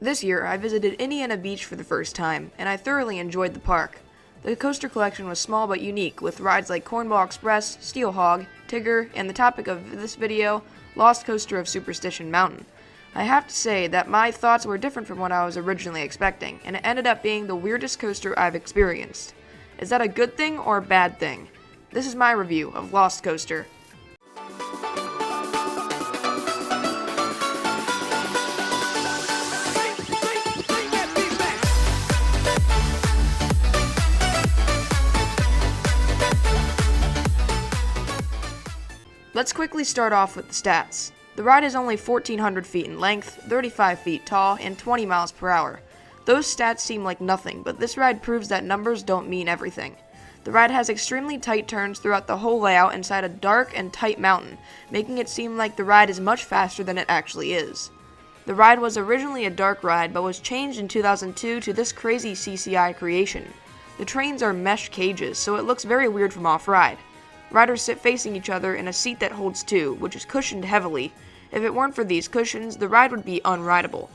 This year, I visited Indiana Beach for the first time, and I thoroughly enjoyed the park. The coaster collection was small but unique, with rides like Cornball Express, Steel Hog, Tigger, and the topic of this video, Lost Coaster of Superstition Mountain. I have to say that my thoughts were different from what I was originally expecting, and it ended up being the weirdest coaster I've experienced. Is that a good thing or a bad thing? This is my review of Lost Coaster. Let's quickly start off with the stats. The ride is only 1,400 feet in length, 35 feet tall, and 20 miles per hour. Those stats seem like nothing, but this ride proves that numbers don't mean everything. The ride has extremely tight turns throughout the whole layout inside a dark and tight mountain, making it seem like the ride is much faster than it actually is. The ride was originally a dark ride, but was changed in 2002 to this crazy CCI creation. The trains are mesh cages, so it looks very weird from off-ride. Riders sit facing each other in a seat that holds two, which is cushioned heavily. If it weren't for these cushions, the ride would be unrideable.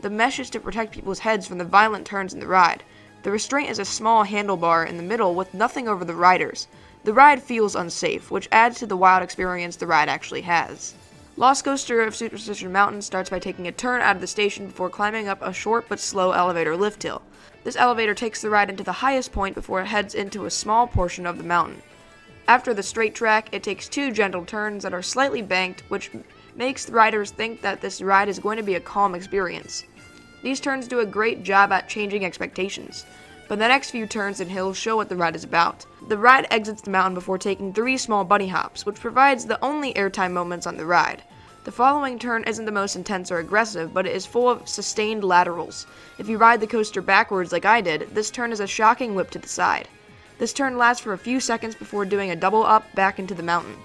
The mesh is to protect people's heads from the violent turns in the ride. The restraint is a small handlebar in the middle with nothing over the riders. The ride feels unsafe, which adds to the wild experience the ride actually has. Lost Coaster of Superstition Mountain starts by taking a turn out of the station before climbing up a short but slow elevator lift hill. This elevator takes the ride into the highest point before it heads into a small portion of the mountain. After the straight track, it takes two gentle turns that are slightly banked, which makes the riders think that this ride is going to be a calm experience. These turns do a great job at changing expectations, but the next few turns and hills show what the ride is about. The ride exits the mountain before taking 3 small bunny hops, which provides the only airtime moments on the ride. The following turn isn't the most intense or aggressive, but it is full of sustained laterals. If you ride the coaster backwards like I did, this turn is a shocking whip to the side. This turn lasts for a few seconds before doing a double up back into the mountain.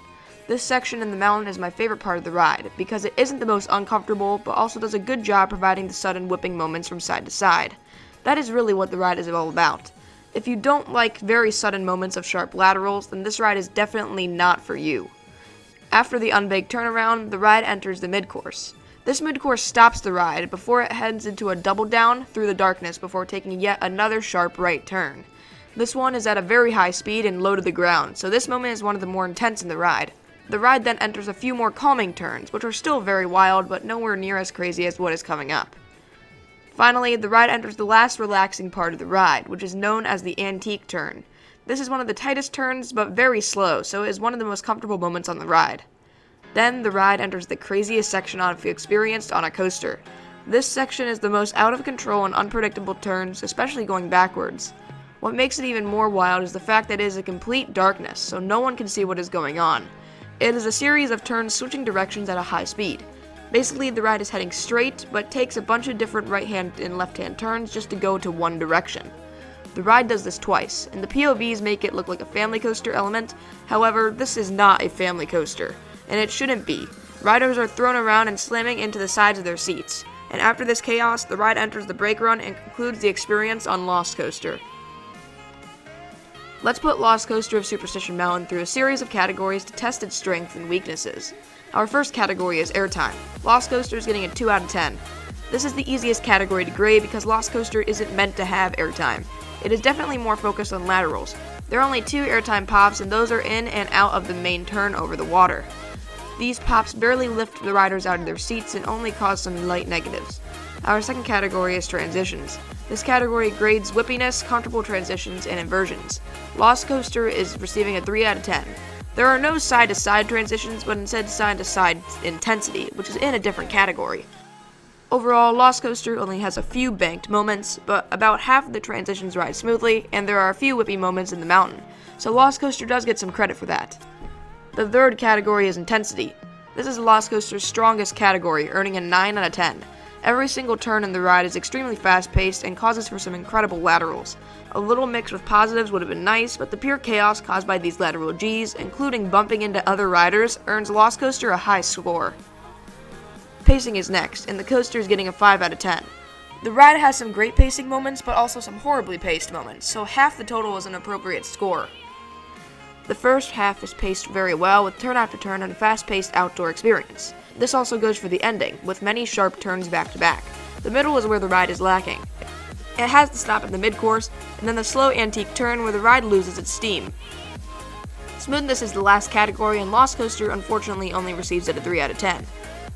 This section in the mountain is my favorite part of the ride, because it isn't the most uncomfortable, but also does a good job providing the sudden whipping moments from side to side. That is really what the ride is all about. If you don't like very sudden moments of sharp laterals, then this ride is definitely not for you. After the unbanked turnaround, the ride enters the mid-course. This mid-course stops the ride before it heads into a double down through the darkness before taking yet another sharp right turn. This one is at a very high speed and low to the ground, so this moment is one of the more intense in the ride. The ride then enters a few more calming turns, which are still very wild, but nowhere near as crazy as what is coming up. Finally, the ride enters the last relaxing part of the ride, which is known as the antique turn. This is one of the tightest turns, but very slow, so it is one of the most comfortable moments on the ride. Then, the ride enters the craziest section I've experienced on a coaster. This section is the most out of control and unpredictable turns, especially going backwards. What makes it even more wild is the fact that it is a complete darkness, so no one can see what is going on. It is a series of turns switching directions at a high speed. Basically, the ride is heading straight, but takes a bunch of different right-hand and left-hand turns just to go to one direction. The ride does this twice, and the POVs make it look like a family coaster element. However, this is not a family coaster, and it shouldn't be. Riders are thrown around and slamming into the sides of their seats, and after this chaos, the ride enters the brake run and concludes the experience on Lost Coaster. Let's put Lost Coaster of Superstition Mountain through a series of categories to test its strengths and weaknesses. Our first category is airtime. Lost Coaster is getting a 2 out of 10. This is the easiest category to grade because Lost Coaster isn't meant to have airtime. It is definitely more focused on laterals. There are only 2 airtime pops, and those are in and out of the main turn over the water. These pops barely lift the riders out of their seats and only cause some light negatives. Our second category is transitions. This category grades whippiness, comfortable transitions, and inversions. Lost Coaster is receiving a 3 out of 10. There are no side-to-side transitions, but instead side-to-side intensity, which is in a different category. Overall, Lost Coaster only has a few banked moments, but about half of the transitions ride smoothly, and there are a few whippy moments in the mountain, so Lost Coaster does get some credit for that. The third category is intensity. This is Lost Coaster's strongest category, earning a 9 out of 10. Every single turn in the ride is extremely fast-paced and causes for some incredible laterals. A little mix with positives would have been nice, but the pure chaos caused by these lateral Gs, including bumping into other riders, earns Lost Coaster a high score. Pacing is next, and the coaster is getting a 5 out of 10. The ride has some great pacing moments, but also some horribly paced moments, so half the total is an appropriate score. The first half is paced very well, with turn after turn and a fast-paced outdoor experience. This also goes for the ending, with many sharp turns back to back. The middle is where the ride is lacking. It has to stop at the mid-course, and then the slow antique turn where the ride loses its steam. Smoothness is the last category, and Lost Coaster unfortunately only receives it a 3 out of 10.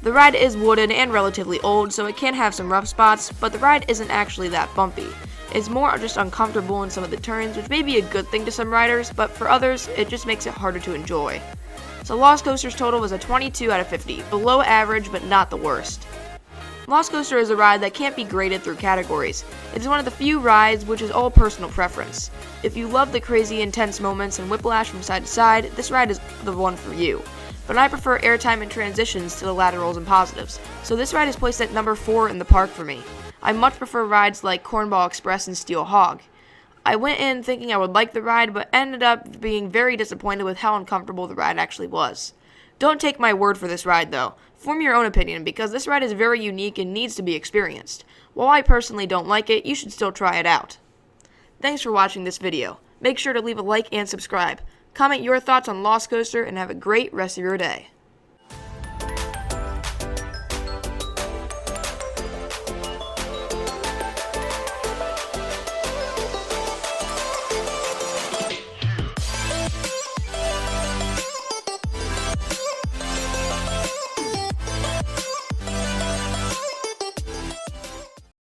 The ride is wooden and relatively old, so it can have some rough spots, but the ride isn't actually that bumpy. It's more just uncomfortable in some of the turns, which may be a good thing to some riders, but for others, it just makes it harder to enjoy. So Lost Coaster's total was a 22 out of 50, below average but not the worst. Lost Coaster is a ride that can't be graded through categories. It's one of the few rides which is all personal preference. If you love the crazy intense moments and whiplash from side to side, this ride is the one for you. But I prefer airtime and transitions to the laterals and positives, so this ride is placed at number 4 in the park for me. I much prefer rides like Cornball Express and Steel Hog. I went in thinking I would like the ride, but ended up being very disappointed with how uncomfortable the ride actually was. Don't take my word for this ride though. Form your own opinion, because this ride is very unique and needs to be experienced. While I personally don't like it, you should still try it out. Thanks for watching this video. Make sure to leave a like and subscribe. Comment your thoughts on Lost Coaster and have a great rest of your day.